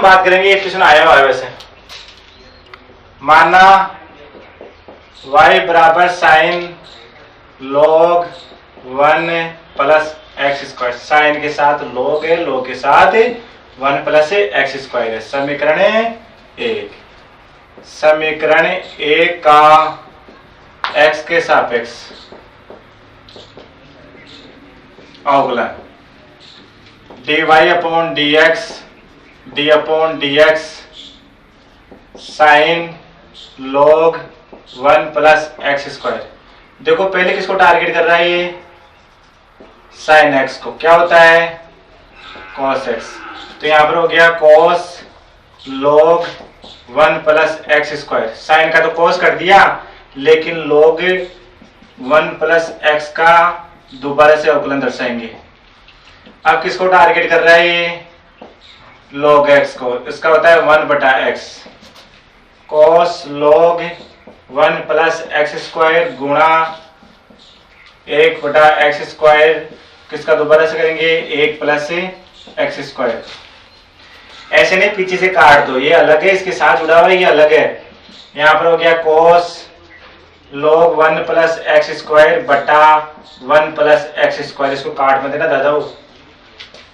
बात करेंगे, ये क्वेश्चन आया हुआ है वैसे। माना y बराबर sine log 1 plus x square, sine के साथ log है, log के साथ 1 प्लस एक्स स्क्वायर है। समीकरण 1, समीकरण 1 का x के सापेक्ष अवकलन dy upon dx sine log 1 plus x square. देखो पहले किसको टारगेट कर रहा है ये, साइन x को, क्या होता है cos x। तो यहां पर हो गया cos log 1 plus x square. Sine का तो cos कर दिया, लेकिन log 1 प्लस एक्स का दोबारा से अवकलन दर्शाएंगे। अब किसको टारगेट कर रहा है ये, log x को। इसका होता है 1 बटा x, cos log 1 plus x square गुणा 1 बटा एक्स स्क्वायर, किसका दोबारा से करेंगे 1 प्लस एक्स स्क्वायर। ऐसे नहीं पीछे से काट दो, ये अलग है, इसके साथ जुड़ा हुआ है, ये अलग है। यहाँ पर हो गया cos log 1 plus x square बटा 1 प्लस एक्स स्क्वायर, इसको काट मत देना दादा।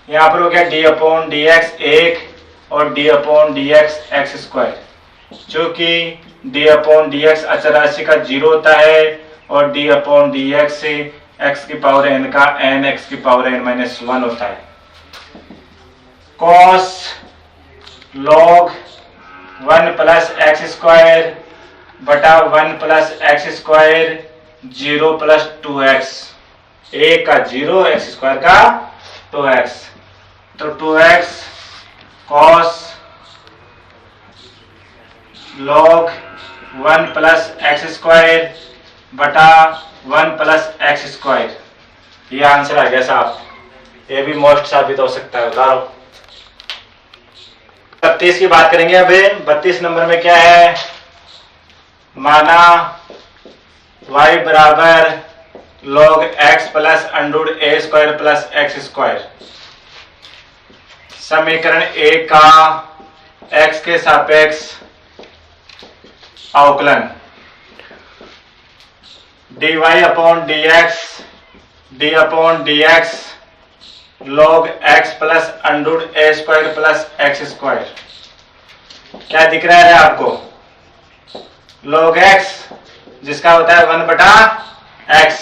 यहाँ पर हो गया d अपॉन डी एक्स 1 और d upon D x x square, जो कि d अपॉन डी एक्स अचर राशि का 0 होता है और d upon D x x की पावर n का n एक्स की पावर n माइनस 1 होता है। cos log 1 plus x square बटा 1 plus x square 0 plus 2x, 1 का 0 एक्स स्क्वायर का 2x, तो 2x cos log 1 plus x square बटा 1 प्लस एक्स स्क्वायर। ये आंसर आ गया साहब, ये भी मोस्ट साबित हो सकता है। उतारो 32 की बात करेंगे। अब 32 नंबर में क्या है, माना y बराबर log x plus under A square plus x square. समीकरण 1 का x के सापेक्ष अवकलन dy upon dx log x plus under A square plus x square. क्या दिख रहा है आपको, log x जिसका होता है 1 बटा x,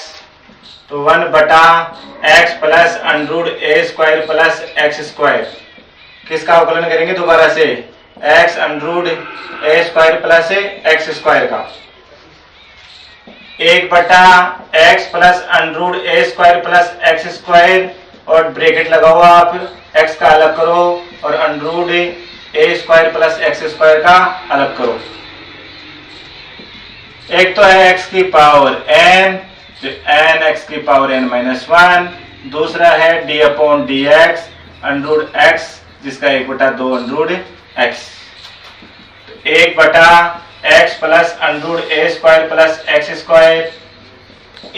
तो 1 बटा x plus under A square plus x square, किसका अवकलन करेंगे दोबारा से, x under A square plus x square का। 1 बटा x plus under A square plus x square, और ब्रैकेट लगाओ आप, x का अलग करो और under A square plus x square का अलग करो। एक तो है x की पावर n, तो n x की पावर n माइनस 1, दूसरा है d upon D x under x, जिसका 1 बटा 2 अंडर x। 1 बटा x plus under A square plus x square,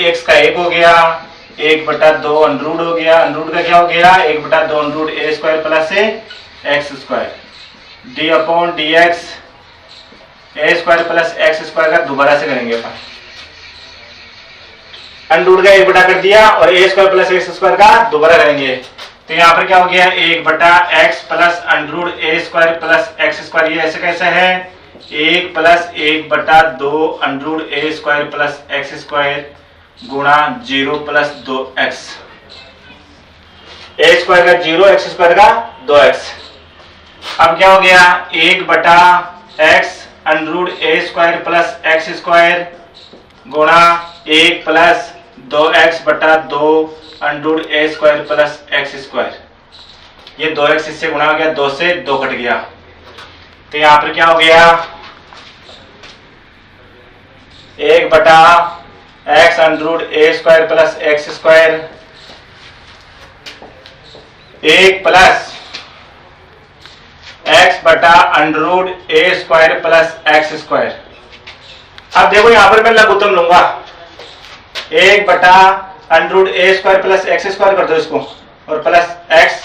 x का 1 हो गया, 1 बटा 2 अंडर हो गया, अंडर का क्या हो गया 1 बटा 2 under A square plus x square. d upon D X A square plus x square का दोबारा से करेंगे अपन, अंडर का 1 बटा कर दिया और ए स्क्वायर प्लस एक्स स्क्वायर का दोबारा करेंगे। तो यहाँ पर क्या हो गया 1 बटा x plus under A square plus x square. ये ऐसे कैसे है, 1 प्लस 1 बटा 2 under A square plus x square गुणा 0 प्लस 2x, ए स्क्वायर का 0 एक्स स्क्वायर का 2x। अब क्या हो गया 1 बटा x under A square plus x square गुणा 1 प्लस 2x बटा 2 under A square plus x square. ये 2x इससे गुणा हो गया, 2 से 2 कट गया, तो यहां पर क्या हो गया 1 बटा x under A square plus x square, 1 plus x बटा under A square plus x square. अब देखो यहां पर मैं लघुत्तम लूंगा, 1 बटा under A square plus x square कर दो इसको, और प्लस एक्स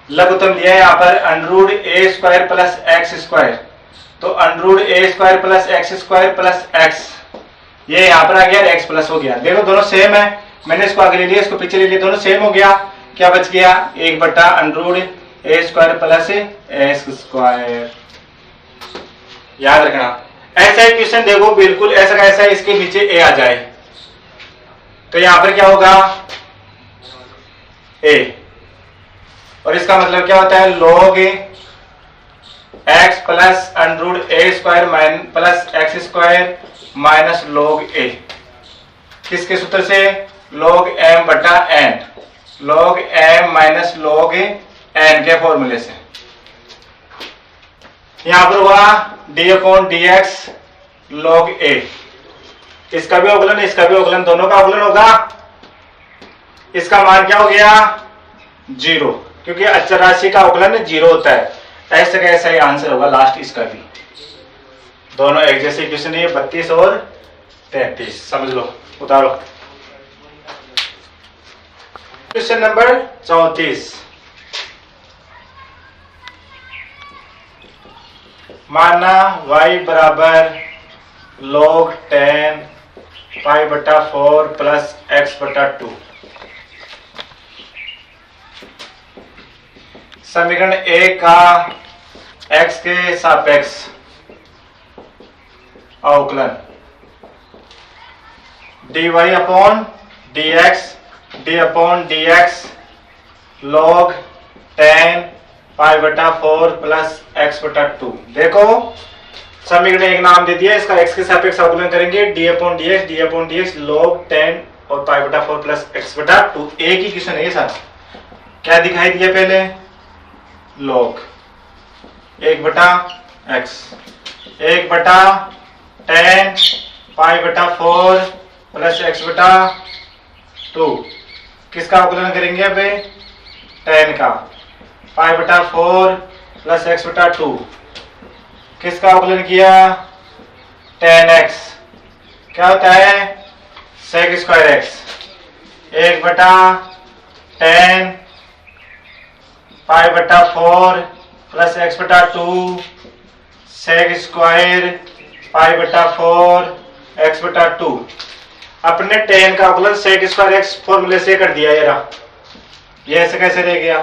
लघुत्तम दिया है यहाँ पर under root A square plus x square, तो under root A square plus x square plus X, ये यहाँ पर आ गया, एक्स प्लस हो गया। देखो दोनों सेम है, मैंने इसको आगे ले लिया, इसको पीछे ले लिया, दोनों सेम हो गया। क्या बच गया, 1 under root A square plus x square. याद रखना ऐसा इक्वेशन देखो बिल्कुल ऐसा का ऐसा इसके नीचे ए आ जाए तो यहां पर क्या होगा, ए, और इसका मतलब क्या होता है, log X plus under root A square plus x square minus log A. किसके सूत्र से, log m बटा n, log m minus log n के फॉर्मूले से। यहां पर हुआ d upon D X log a, इसका भी अवकलन इसका भी अवकलन, दोनों का अवकलन होगा, इसका मान क्या हो गया, 0, क्योंकि अचर राशि का अवकलन 0 होता है। ऐसे का ऐसा ही आंसर होगा लास्ट इसका भी। दोनों एक जैसे इक्वेशन है, 32 और 33, समझ लो, उतारो। क्वेश्चन नंबर 34, माना y बराबर log 10 पाई बटा 4 प्लस एक्स बटा 2। समीकरण ए का x के सापेक्ष अवकलन dy upon dx d upon dx log 10 पाई बटा 4 प्लस एक्स बटा 2। देखो समीकरण एक नाम दे दिया, इसका x के सापेक्ष अवकलन करेंगे, d अपॉन dx log 10 और पाई बटा 4 प्लस एक्स बटा 2। एक ही क्वेश्चन है ये सारा। क्या दिखाई दिया पहले, log 1 बटा x 1 बटा 10 पाई बटा 4 प्लस एक्स बटा 2। किसका अवकलन करेंगे अब, 10 का, पाई बटा 4 प्लस एक्स बटा 2। किसका अवकलन किया, 10x, क्या होता है, sec स्क्वायर x, 1 बटा 10 पाई बटा 4 प्लस एक्स बटा 2 sec स्क्वायर पाई बटा 4 एक्स बटा 2। अपने 10 का अवकलन sec स्क्वायर x फॉर्मूले से कर दिया, ये ऐसे कैसे रह गया।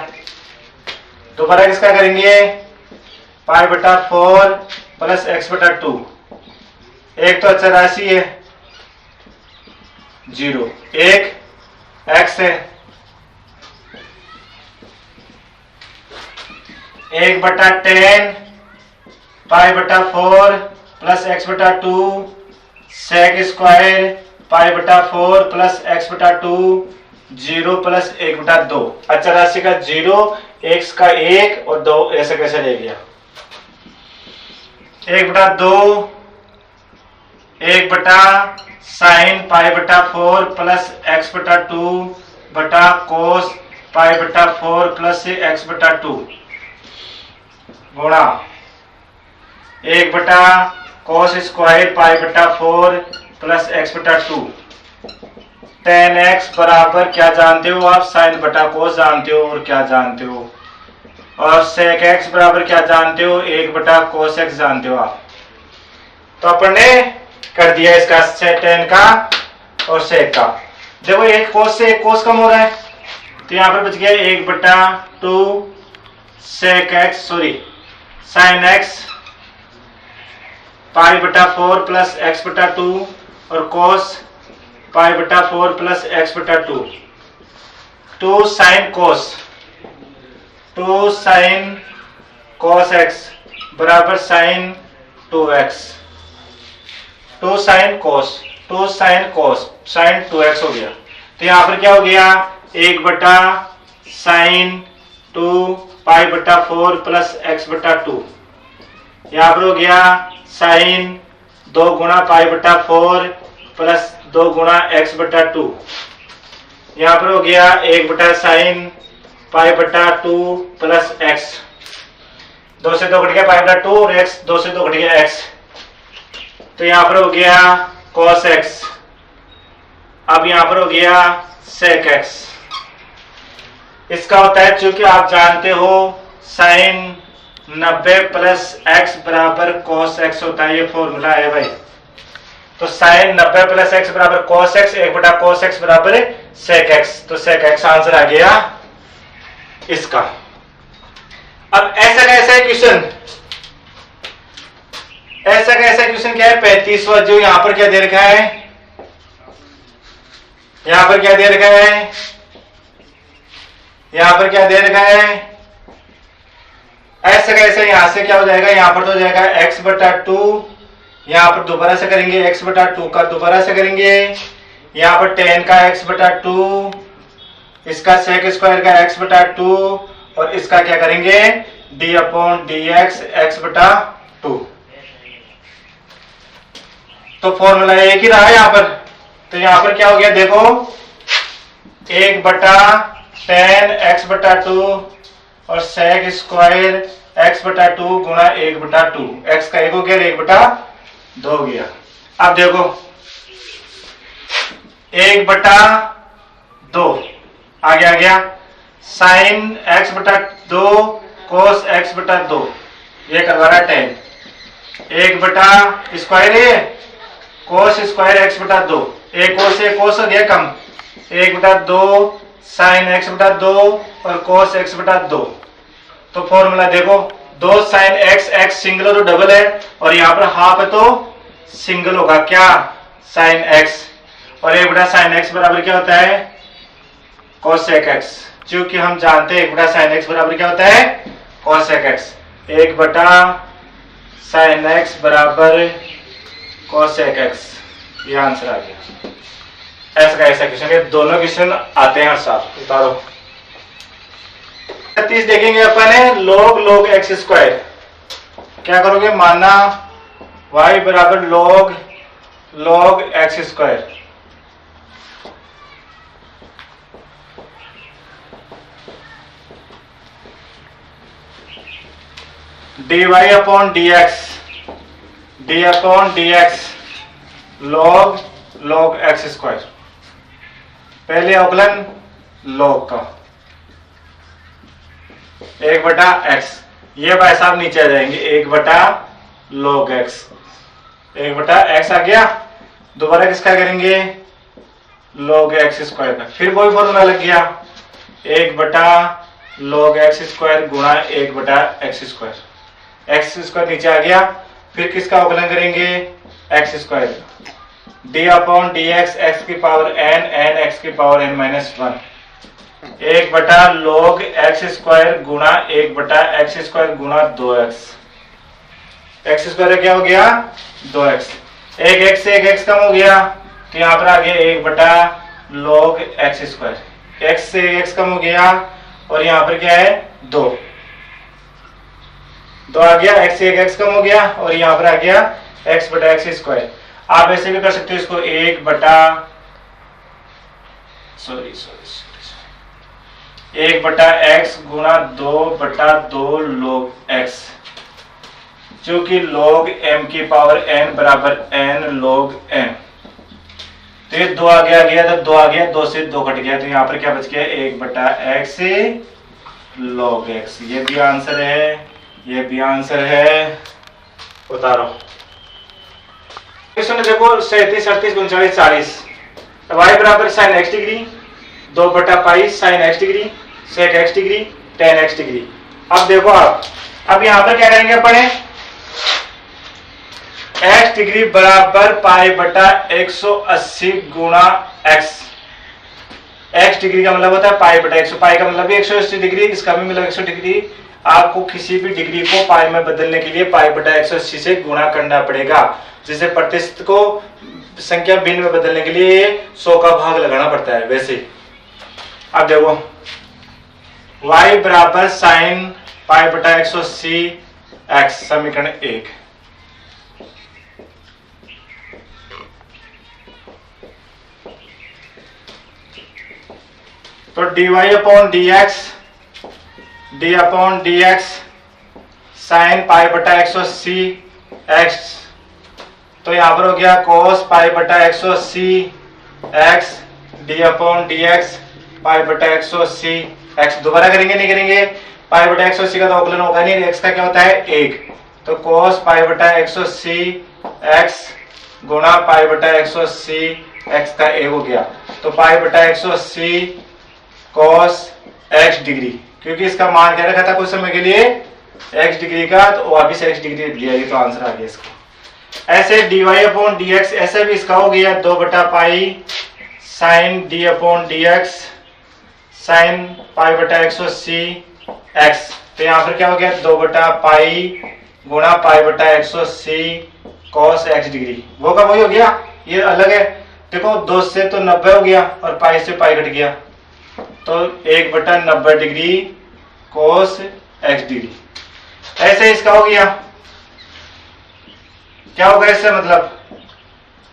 दोबारा किसका करेंगे, पाई बटा 4 प्लस एक्स बटा 2। एक तो अचर राशि है 0, एक x है, 1 बटा 10 पाई बटा 4 प्लस एक्स बटा 2 sec स्क्वायर पाई बटा 4 प्लस एक्स बटा 2 0 प्लस 1 बटा 2। अचर राशि का 0, x का 1 और 2 ऐसे कैसे रह गया। 1 बटा 2 1 बटा साइन पाई बटा 4 प्लस एक्स बटा 2 बटा कोस पाई बटा 4 प्लस एक्स बटा 2 गुणा 1 बटा कोस स्क्वायर पाई बटा 4 प्लस एक्स बटा 2। 10x बराबर क्या जानते हो आप, साइन बटा कोस जानते हो और क्या जानते हो, और sec x बराबर क्या जानते हो, 1 बटा कोस x जानते हो आप। तो अपन ने कर दिया इसका tan का और sec का। देखो एक कोस से एक कोस कम हो रहा है, तो यहाँ पर बच गया 1 बटा 2 sec x sin x पाई बटा 4 प्लस एक्स बटा 2 और कोस पाई बटा 4 प्लस एक्स बटा 2। 2 साइन कोस x बराबर sine 2x। 2 sine cos sine 2x हो गया। तो यहाँ पर क्या हो गया, 1 बटा साइन 2 पाई बटा 4 प्लस एक्स बटा 2। यहाँ पर हो गया साइन 2 गुणा पाई बटा 4 प्लस 2 गुणा एक्स बटा 2। यहाँ पर हो गया 1 बटा साइन पाई बटा 2 प्लस एक्स, 2 से 2 घट गया पाई बटा 2 और एक्स 2 से 2 घट गया एक्स। तो यहाँ पर हो गया cos x, अब यहाँ पर हो गया sec x। इसका होता है, चूंकि आप जानते हो साइन 90 प्लस एक्स बराबर कॉस एक्स होता है, ये फॉर्मूला है भाई। तो साइन 90 प्लस एक्स बराबर कॉस एक्स, 1/cos एक्स बराबर सेक एक्स। तो सेक एक्स आंसर आ गया इसका। अब ऐसा कैसा क्वेश्चन, ऐसा कैसा क्वेश्चन क्या है, 35वां, जो यहां पर क्या दे रखा है, यहां पर क्या दे रखा है, यहां पर क्या दे रखा है, ऐसा कैसे, यहां से क्या हो जाएगा, यहां पर तो हो जाएगा x/2, यहां पर दोबारा से करेंगे x/2 का दोबारा से करेंगे, यहां पर tan का x/2, इसका sec स्क्वायर का x/2 और इसका क्या करेंगे d/dx x/2। तो फॉर्मूला एक ही रहा यहां पर। तो यहां पर क्या हो गया देखो, 1/tan x/2 और sec स्क्वायर x/2 गुणा 1/2, x का 1 हो गया, 1/2 हो गया। अब देखो 1/2 आगे आ गया, साइन x/2 cos x/2, ये करवा रहा है tan, 1 स्क्वायर है cos स्क्वायर x/2, एक कोस से कोस हो गया कम, 1/2 साइन x/2 और cos x/2। तो फॉर्मूला देखो, 2 साइन x सिंगल तो डबल है, और यहां पर हाफ है तो सिंगल होगा क्या, साइन x, और 1/sin x बराबर क्या होता है cosec x, क्योंकि हम जानते हैं 1/sin x बराबर क्या होता है cosec x, 1/sin x बराबर cosec x, ये आंसर आ गया। ऐसा का ऐसा क्वेश्चन है, दोनों क्वेश्चन आते हैं हर साल। उतारो 36 देखेंगे अपन है, log x स्क्वायर, क्या करोगे, माना y बराबर log x square, dy/dx log x square, पहले अवकलन log का 1/x, ये भाई साहब नीचे आ जाएंगे, 1/log x, 1/x आ गया, दोबारा किसका करेंगे log x स्क्वायर का, फिर वही फॉर्मूला लग गया, 1/log x स्क्वायर गुणा 1/x स्क्वायर, x स्क्वायर नीचे आ गया, फिर किसका अवकलन करेंगे x स्क्वायर, d/dx x की पावर n, n x की power n - 1, 1/log x square गुणा 1/x स्क्वायर गुणा 2x, x स्क्वायर क्या हो गया 2x, एक x से एक x कम हो गया, तो यहाँ पर आ गया 1/log x स्क्वायर, x से x कम हो गया, और यहाँ पर क्या है 2 आ गया, x से एक x कम हो गया, और यहाँ पर आ गया x/x स्क्वायर। आप ऐसे भी कर सकते हो इसको, 1/x गुणा 2/2 log x, जो कि log m की पावर n बराबर n log m। तो ये 2 आगे आ गया, तो 2 आ गया, 2 से 2 कट गया, तो यहाँ पर क्या बच गया 1/x log x, ये भी आंसर है, ये भी आंसर है। उतारो क्वेश्चन देखो 37, 38, 39, 40, y बराबर sin x डिग्री 2/पाई sin x degree sec x degree tan x degree. अब देखो आप, अब यहां पर क्या करेंगे अपन, x डिग्री बराबर π/180 गुणा x, x डिग्री का मतलब होता है π/100, पाई का मतलब भी 180 डिग्री, इसका भी मतलब 100 डिग्री। आपको किसी भी डिग्री को पाई में बदलने के लिए π/180 से गुणा करना पड़ेगा, जिसे प्रतिशत को संख्या भिन्न में बदलने के लिए 100 का भाग लगाना पड़ता है वैसे। अब देखो y बराबर sin π/180 x, समीकरण 1, तो dy/dx sin π/180 x, तो यहां पर हो गया cos π/180 x, d/dx π/180 एक्स दोबारा करेंगे नहीं करेंगे, पाई बटा 180 का तो अवकलन होगा नहीं, एक्स का क्या होता है 1, तो cos पाई बटा 180 एक्स गुणा पाई बटा 180 एक्स का 1 हो गया, तो पाई बटा 180 cos x डिग्री, क्योंकि इसका मान क्या रखा था कुछ समय के लिए x डिग्री का, तो वापिस x डिग्री लिया, ये तो आंसर आ गया इसका। ऐसे dy अपॉन dx, ऐसे भी इसका हो गया 2 बटा pi sine d upon dx sine pi बटा 180 x, तो यहाँ पर क्या हो गया 2 बटा पाई गुणा पाई बटा 180 cos x डिग्री, वो का वही हो गया, ये अलग है। देखो 2 से तो 90 हो गया और पाई से पाई घट गया, तो 1 बटा 90 डिग्री cos x डिग्री। ऐसे इसका हो गया, क्या होगा इससे मतलब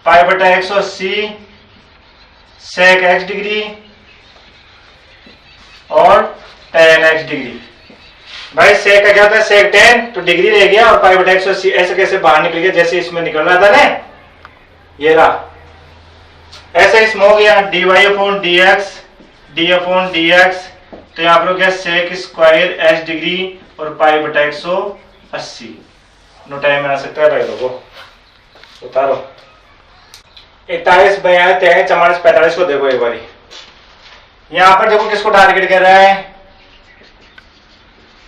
पाई बटा 180 sec x डिग्री और tan x डिग्री। भाई sec का क्या होता है sec tan, तो डिग्री रह गया और पाई बटा 180 ऐसे कैसे बाहर निकल गया, जैसे इसमें निकल रहा था ना, ये रहा। ऐसे इसमें हो गया dy upon dx d upon dx, तो यहाँ पर हो गया sec स्क्वायर h डिग्री और पाई बटा 180। नो टाइम आ सकता है भाई लोगों, उतारो 41 42 43 44 45 को देखो एक बारी, यहाँ पर देखो किसको टारगेट कर रहा है,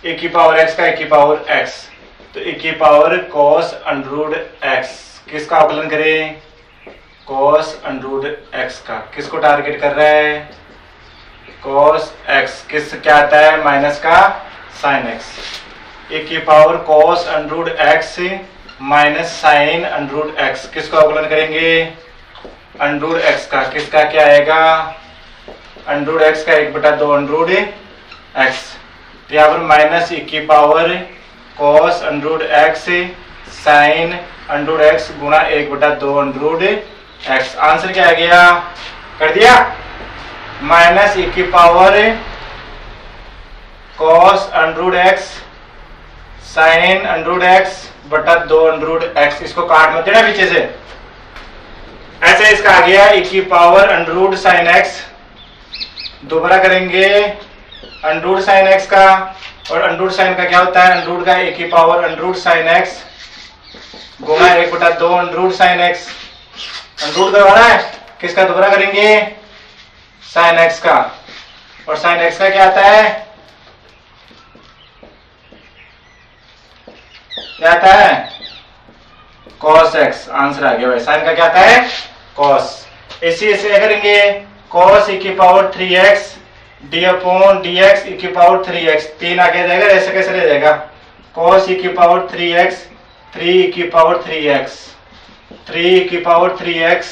ए की पावर x का, ए की पावर x, तो ए की पावर cos अंडरूट x, किसका अवकलन करें cos अंडरूट x का, किसको टारगेट कर रहा है cos x, किस क्या आता है माइनस का sin x, ए की power cos under root x minus sine under root x, किसको अवकलन करेंगे अंडरूट x का, किसका क्या आएगा अंडरूट x का 1 बटा 2 अंडरूट x, तो यहाँ पर माइनस e की power cos under root x sine under root x गुणा 1 बटा 2 अंडरूट x। आंसर क्या आ गया, कर दिया, माइनस e की power cos under root x sine under root x बटा 2 अंडरूट x, इसको काट मत देना पीछे से। ऐसे इसका आ गया e की पावर अंडरूट साइन x, दोबारा करेंगे अंडरूट साइन x का, और अंडरूट साइन का क्या होता है अंडरूट का e की पावर अंडरूट साइन x गुणा 1 बटा 2 अंडरूट साइन x, अंडरूट करवाना है किसका, दोबारा करेंगे साइन x का, और साइन x का क्या आता है, क्या आता है cos x, आंसर आ गया भाई, साइन का क्या आता है cos। इसी से करेंगे cos e की power 3x d upon dx e की पावर 3x, 3 आगे जाएगा, ऐसे कैसे रह जाएगा cos e की पावर 3x 3 e की पावर 3x 3 e की पावर 3x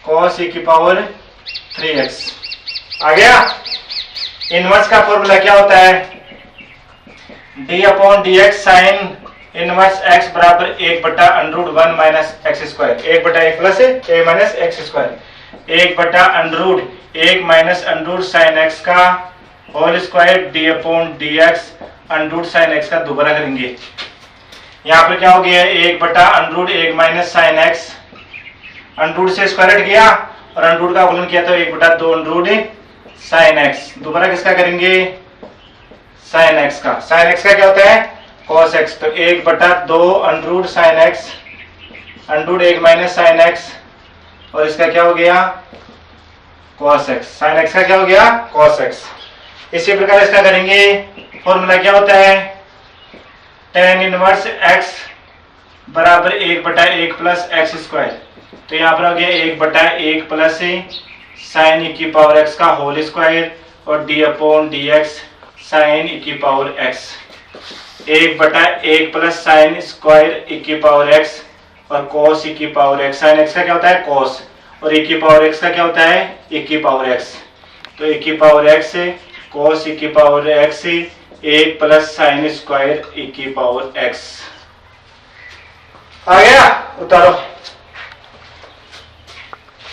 cos e की पावर 3x आ गया। इनवर्स का फॉर्मूला क्या होता है d upon dx sine inverse x बराबर 1 बटा अंडरूट 1 माइनस एक्स स्क्वायर, 1 बटा 1 plus a minus x square, 1 बटा under root 1 minus under root sine x का whole square d upon dx under root sine x का, दोबारा करेंगे, यहाँ पर क्या हो गया 1 बटा under root 1 minus sine x, under root से स्क्वायर हट गया और अंडरूट का अवकलन किया तो 1 बटा 2 अंडरूट साइन x, दोबारा किसका करेंगे साइन x का, साइन x का क्या होता है cos x, तो 1 बटा 2 under root sine x under root 1 minus sine x, और इसका क्या हो गया cos x, साइन x का क्या हो गया cos x। इसी प्रकार इसका करेंगे, फॉर्मूला क्या होता है tan इनवर्स x बराबर 1 बटा 1 प्लस एक्स स्क्वायर, तो यहाँ पर हो गया 1 बटा 1 प्लस साइन e की पावर x का होल स्क्वायर और d upon dx sine e की पावर x, 1 बटा 1 प्लस साइन स्क्वायर e की पावर x और cos e की पावर x, साइन x का क्या होता है cos और e की पावर x का क्या होता है e की पावर x, तो e की पावर x cos e की power x 1 plus sine square e की पावर x आ गया। उतारो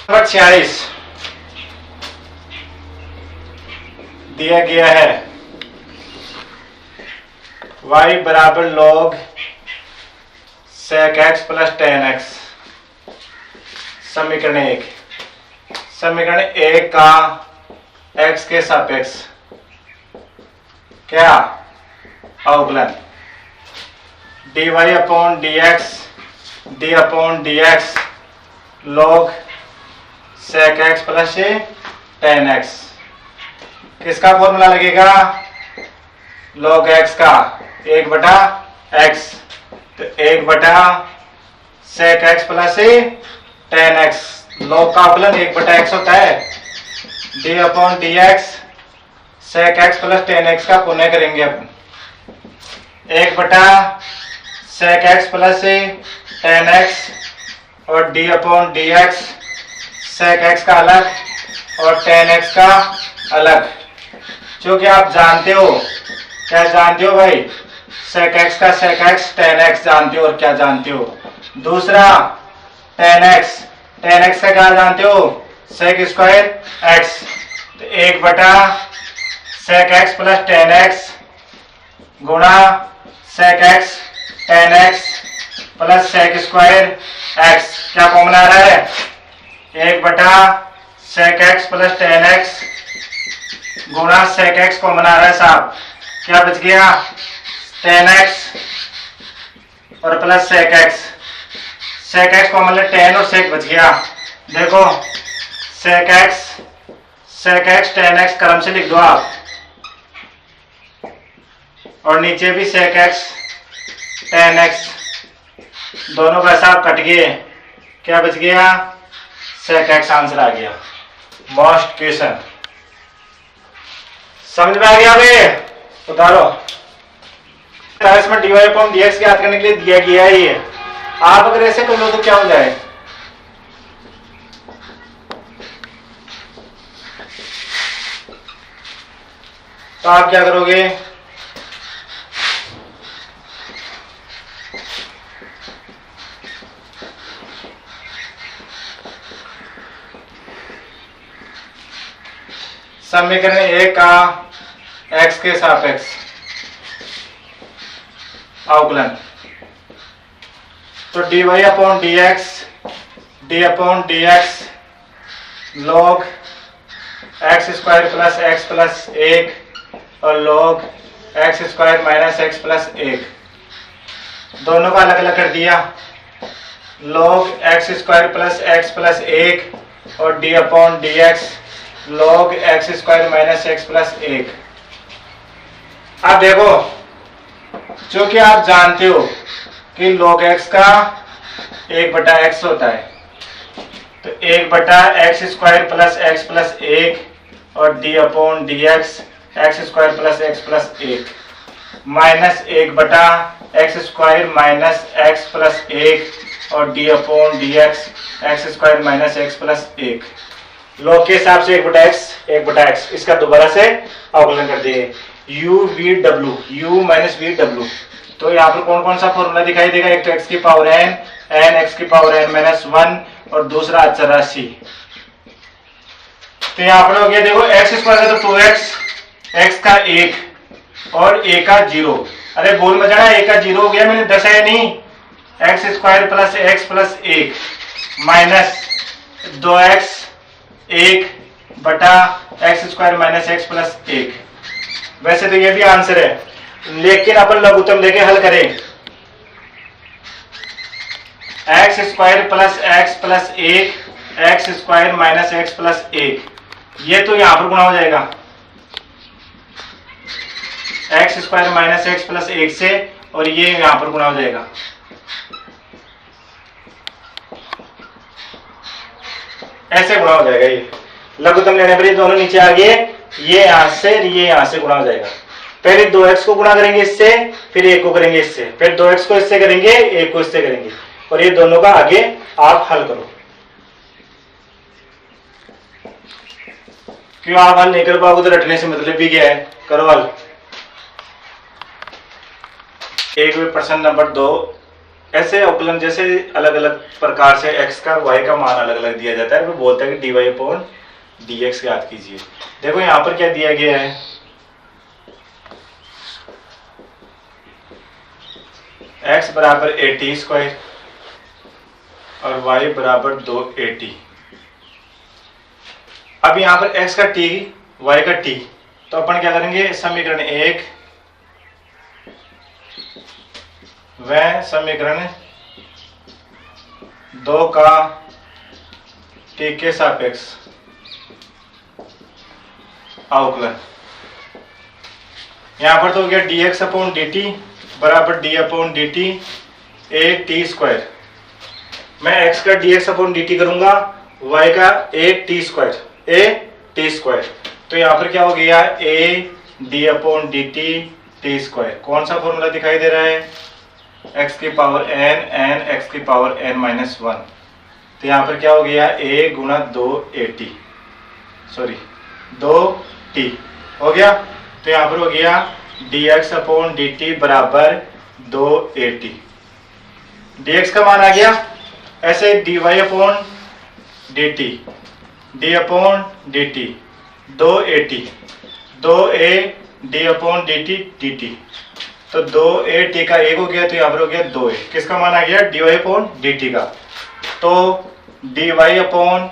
नंबर 46 दिया गया है y बराबर log sec x plus tan x, समीकरण 1 का x के सापेक्ष क्या अवकलन dy upon dx d upon dx log sec x plus tan x। किसका फॉर्मूला लगेगा? log x का 1/x, तो 1/sec x plus tan x। log का अवकलन 1/x होता है। d upon dx sec x plus tan x का पुनः करेंगे अपन। 1/sec x plus tan x और d upon dx sec x का अलग और tan x का अलग। क्योंकि आप जानते हो, क्या जानते हो भाई? sec x का sec x tan x जानते हो और क्या जानते हो? दूसरा tan x का क्या जानते हो? sec square x। तो 1/sec x plus tan x गुणा sec x tan x plus sec square x। क्या कॉमन आ रहा है? 1/sec x plus tan x गुणा sec x कॉमन आ रहा है साहब। क्या बच गया? tan x और plus sec x। sec x common ले tan और sec बच गया। देखो sec x tan x क्रम से लिख दो आप, और नीचे भी sec x tan x, दोनों का हिसाब कट गए। क्या बच गया? sec x आंसर आ गया। मोस्ट क्वेश्चन समझ में आ गया बे? उतारो। इसमें dy अपॉन dx याद करने के लिए दिया गया है ये। आप अगर ऐसे कर लो तो क्या हो जाए? तो आप क्या करोगे? समीकरण 1 का x के सापेक्ष अवकलन, तो dy upon dx log x square plus x plus 1 और log x square minus x plus 1, दोनों का अलग अलग कर दिया। log x square plus x plus 1 और d upon dx log x square minus x plus 1। अब देखो, चूंकि आप जानते हो कि log x का 1/x होता है, तो 1/x square plus x plus 1 और d upon dx x square plus x plus 1 minus 1/x square minus x plus 1 और d upon dx x square minus x plus 1। log के हिसाब से 1/x इसका दोबारा से अवकलन कर दिए। u minus V W. तो यहाँ पर कौन कौन सा फॉर्मूला दिखाई देगा? एक तो x की पावर n x की पावर n माइनस 1 और दूसरा अचर राशि। तो यहाँ पर हो गया, देखो x स्क्वायर का तो 2x, x का 1 और a का 0। अरे बोल मजा, a का 0 हो गया, मैंने दर्शाया नहीं। x square plus x plus 1 minus 2x 1/x square minus x plus 1। वैसे तो ये भी आंसर है, लेकिन अपन लघुत्तम लेके हल करें। x square plus x plus 1 x square minus x plus 1, ये तो यहां पर गुणा हो जाएगा x square minus x plus 1 से, और ये यहां पर गुणा हो जाएगा। ऐसे गुणा हो जाएगा। ये लघुत्तम लेने पर ये दोनों नीचे आ गए, ये यहां से ये यहां से गुणा हो जाएगा। पहले 2x को गुणा करेंगे इससे, फिर 1 को करेंगे इससे, फिर 2x को इससे करेंगे, 1 को इससे करेंगे, और ये दोनों का आगे आप हल करो। क्यों आप हल नहीं कर पाओगे तो रटने से मतलब भी क्या है? करो हल। एक प्रश्न नंबर 2, ऐसे अवकलन जैसे अलग अलग प्रकार से x का y का मान अलग अलग दिया जाता है, वो बोलता है कि dy अपॉन dx याद कीजिए। देखो यहां पर क्या दिया गया है, x बराबर 80 स्क्वायर और y बराबर 280। अब यहां पर x का t y का t, तो अपन क्या करेंगे, समीकरण 1 वह समीकरण 2 का t के सापेक्ष अवकलन। यहां पर तो हो गया dx अपॉन dt बराबर d upon dt a t square. मैं x का dx अपॉन dt करूंगा, y का a t स्क्वायर। तो यहां पर क्या हो गया a d upon dt t square. कौन सा फॉर्मूला दिखाई दे रहा है? x की पावर n x की पावर n माइनस 1। तो यहां पर क्या हो गया a गुणा 2t हो गया। तो यहां पर हो गया dx अपॉन dt बराबर 2at। dx का मान आ गया। ऐसे dy upon dt d upon dt 2at 2a d upon dt। तो 2at का 1 हो गया, तो यहां पर हो गया 2a। किसका मान आ गया? dy अपॉन dt का। तो dy अपॉन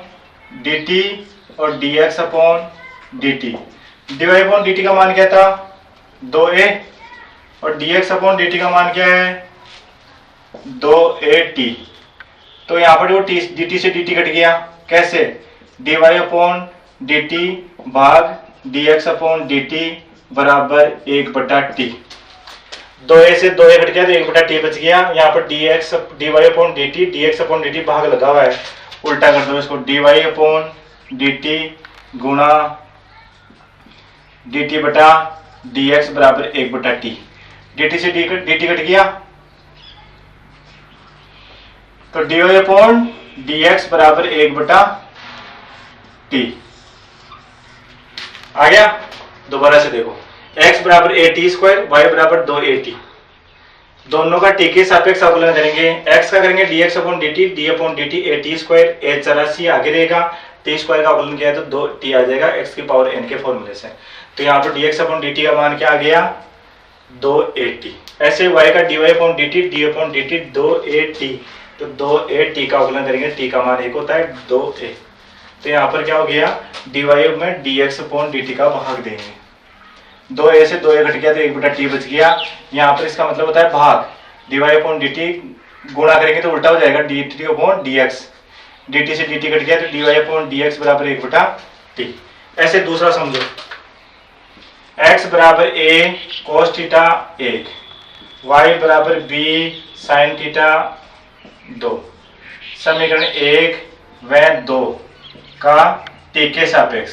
dt और dx upon dt। dy upon dt का मान क्या था? 2a और dx अपॉन dt का मान क्या है? 2at। तो यहाँ पर वो dt से dt कट गया। कैसे? dy अपॉन dt भाग dx अपॉन dt बराबर 1/t। 2a से 2a कट गया तो 1/t बच गया। यहाँ पर dy upon dt dx upon dt भाग लगा हुआ है, उल्टा कर दो इसको। dy अपॉन dt गुणा dt बटा dx बराबर 1/t। dt से dt कट गया तो dy अपॉन dx बराबर 1/t आ गया। दोबारा से देखो, x बराबर at स्क्वायर, y बराबर 2at। दोनों का t के सापेक्ष अवकलन करेंगे। x का करेंगे dx upon dt d upon dt at square, a चरासी आगे रहेगा, t स्क्वायर का अवकलन किया है तो 2t आ जाएगा x की पावर n के फॉर्मूले से। तो यहाँ पर dx अपॉन dt का मान क्या आ गया? 2at। ऐसे y का dy upon dt d upon dt 2at। तो 2at का अवकलन करेंगे, t का मान 1 होता है 2a। तो यहाँ पर क्या हो गया? dy में dx अपॉन dt का भाग देंगे। 2a से 2a घट गया तो 1/t बच गया। यहाँ पर इसका मतलब होता है भाग। dy अपॉन dt गुणा करेंगे तो उल्टा हो जाएगा dt अपॉन dx। dt से dt कट गया तो dy अपॉन dx बराबर 1/t। ऐसे दूसरा समझो, x बराबर a cos थीटा 1, y बराबर b sin थीटा 2। समीकरण 1 व 2 का t के सापेक्ष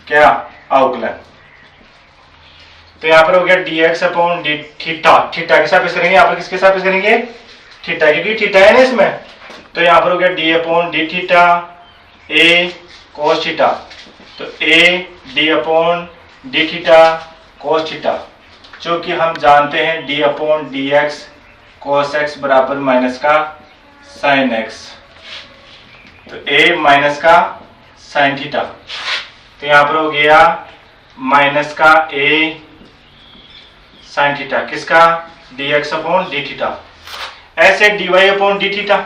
क्या अवकलन। तो यहां पर हो गया dx अपॉन थीटा। थीटा के सापेक्ष करेंगे, यहाँ पर किसके सापेक्ष करेंगे? थीटा, क्योंकि थीटा है ना इसमें। तो यहां पर हो गया d upon d theta a cos theta. तो a d upon d theta cos theta, जो कि हम जानते हैं d upon dx cos x बराबर माइनस का sin x। तो a माइनस का sin थीटा। तो यहां पर हो गया माइनस का a sin थीटा, किसका? dx upon d theta. ऐसे dy upon d theta,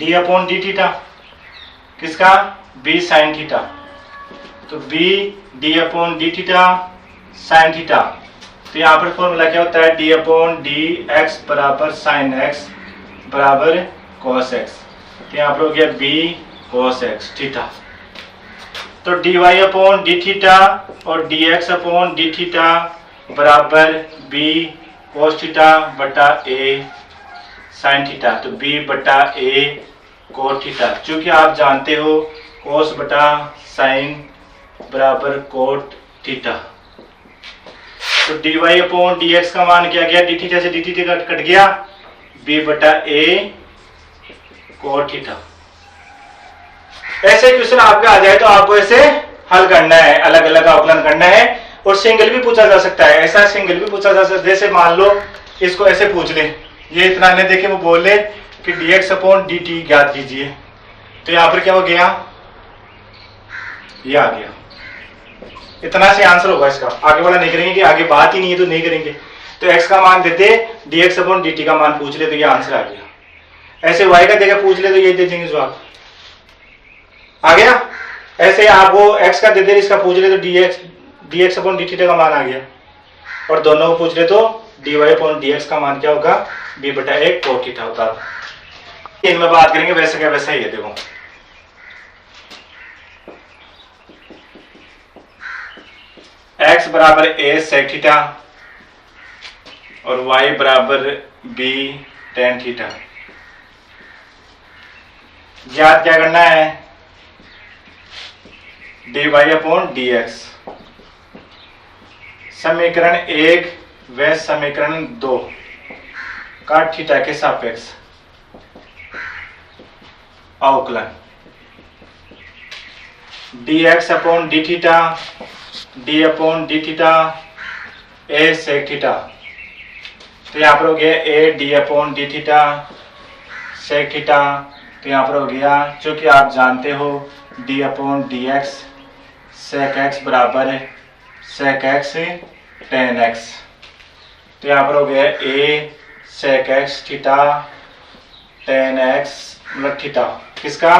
d upon d theta किसका? b sin theta. तो b d upon d theta sin theta. तो यहाँ पर फॉर्मूला क्या होता है? d अपॉन dx बराबर sin x बराबर cos x। तो यहाँ पर हो गया b cos x थीटा। तो dy अपॉन d थीटा और dx अपॉन d थीटा बराबर b cos थीटा बटा a sin थीटा। तो b बटा a cos थीटा, चूंकि आप जानते हो cos बटा sin बराबर cot थीटा। तो dy अपॉन dx का मान क्या गया? d थीटा से d थीटा कट गया, b बटा a cot थीटा। ऐसे क्वेश्चन आपका आ जाए तो आपको ऐसे हल करना है, अलग अलग अवकलन करना है। और सिंगल भी पूछा जा सकता है, ऐसा सिंगल भी पूछा जा सकता है। जैसे मान लो इसको ऐसे पूछ ले, ये इतना नहीं देखे वो बोल ले कि dx अपॉन dt ज्ञात कीजिए। तो यहाँ पर क्या हो गया? ये आ गया। इतना से आंसर होगा इसका, आगे वाला नहीं करेंगे कि आगे बात ही नहीं है तो नहीं करेंगे। तो x का मान देते, dx अपॉन dt का मान पूछ ले तो ये आंसर आ गया। ऐसे y का देगा पूछ ले तो ये दे देंगे जवाब, आ गया। ऐसे आपको x का दे दे, इसका पूछ ले तो dx अपॉन dt का मान आ गया। और दोनों को पूछ ले तो dy अपॉन dx का मान क्या होगा, b बटा एक cos थीटा होता है। इनमें बात करेंगे वैसे क्या वैसा ही है। देखो x बराबर a sec थीटा और y बराबर b tan थीटा। ज्ञात क्या करना है, dy अपॉन dx। समीकरण 1 व समीकरण 2 का थीटा के सापेक्ष अवकलन dx upon d theta d upon d theta a sec theta. तो यहाँ पर हो गया a d upon d theta sec theta. तो यहाँ पर हो गया, चूंकि आप जानते हो d upon D x sec x बराबर sec x tan x। तो यहाँ पर हो गया a sec x theta tan x मतलब थीटा किसका,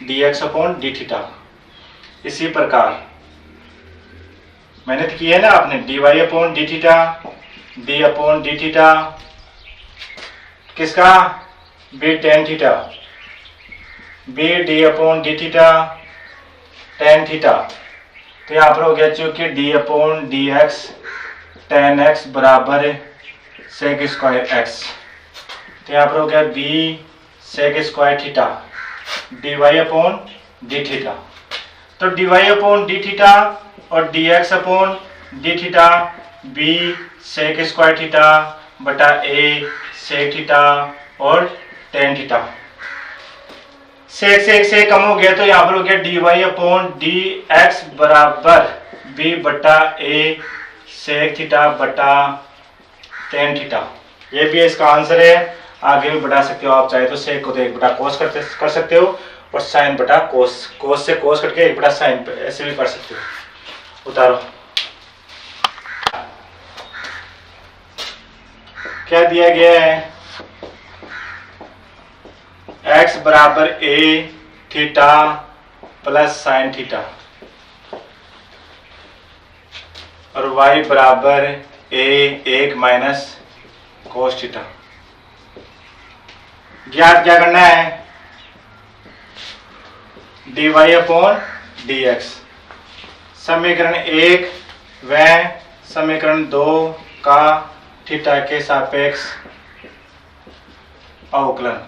dx अपॉन डी थीटा। इसी प्रकार मेहनत की है ना आपने, dy upon d theta d upon d theta किसका, b tan theta, b d upon d theta tan theta. तो यहाँ पर हो गया, चूंकि d upon D x tan x बराबर sec स्क्वायर x। तो यहाँ पर हो गया b sec square theta dy upon d theta. तो dy अपॉन डी थीटा और dx upon d theta b sec square theta बटा a sec थीटा और tan थीटा। sec से कम हो गया, तो यहाँ पर हो गया dy अपॉन डी एक्स बराबर b बटा a sec थीटा बटा tan थीटा। ये भी इसका आंसर है। आगे भी बढ़ा सकते हो आप, चाहे तो sec को तो 1 बटा cos कर सकते हो और sin बटा cos, cos से cos करके 1 बटा sin ऐसे भी कर सकते हो। उतारो, क्या दिया गया है, x बराबर a theta plus sin theta और y बराबर a 1 माइनस cos थीटा। ज्ञात क्या करना है, dy अपॉन dx। समीकरण 1 व समीकरण 2 का थीटा के सापेक्ष अवकलन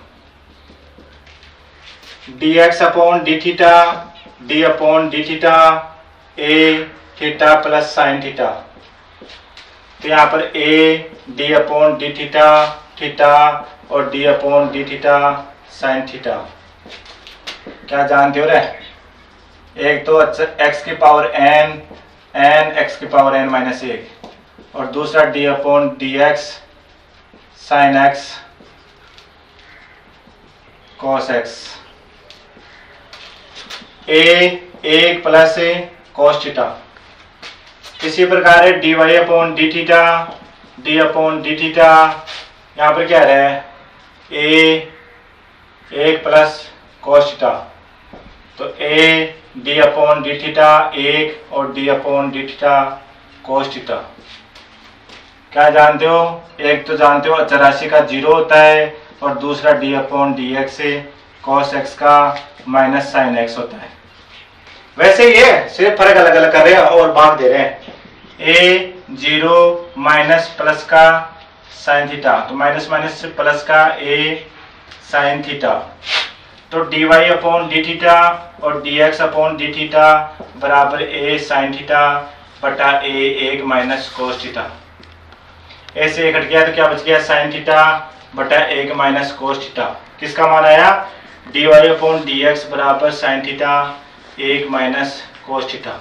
dx upon d theta d upon d theta a theta plus sin theta. तो यहाँ पर a d upon d theta theta और d upon d theta sin theta. क्या जानते हो रे, एक तो x की पावर n x की पावर n माइनस 1 और दूसरा d upon D x sine x cos x। a 1 plus cos theta. इसी प्रकार है dy upon d theta d upon d theta. यहाँ पर क्या है, a 1 प्लस cos थीटा। तो a d upon d theta 1 और d upon d theta cos theta. क्या जानते हो, एक तो जानते हो अचर राशि का 0 होता है और दूसरा d upon D x cos x का माइनस साइन x होता है। वैसे ही है, सिर्फ फर्क अलग अलग कर रहे हैं और भाग दे रहे हैं। a 0 माइनस प्लस का साइन थीटा, तो माइनस माइनस प्लस का a साइन थीटा। तो dy अपॉन डी थीटा और dx अपॉन डी थीटा बराबर a साइन थीटा बटा a 1 minus cos theta. a से 1 कट गया तो क्या बच गया, साइन थीटा बटा 1 माइनस cos थीटा। किसका मान आया, dy अपॉन dx बराबर sine theta 1 minus cos theta.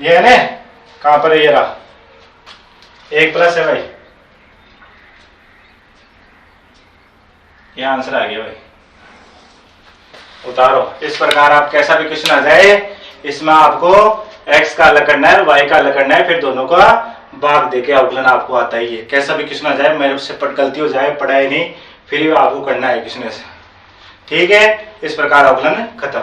ये है ना, कहां पर है, ये रहा 1 प्लस है भाई, ये आंसर आ गया भाई। उतारो। इस प्रकार आप कैसा भी क्वेश्चन आ जाए, इसमें आपको x का अलग करना है, y का अलग करना है, फिर दोनों का भाग देके अवकलन आपको आता ही है। कैसा भी क्वेश्चन आ जाए, मेरे से गलती हो जाए, पढ़ाई नहीं, फिर आपको करना है क्वेश्चन ऐसे। ठीक है, इस प्रकार अवकलन खत्म।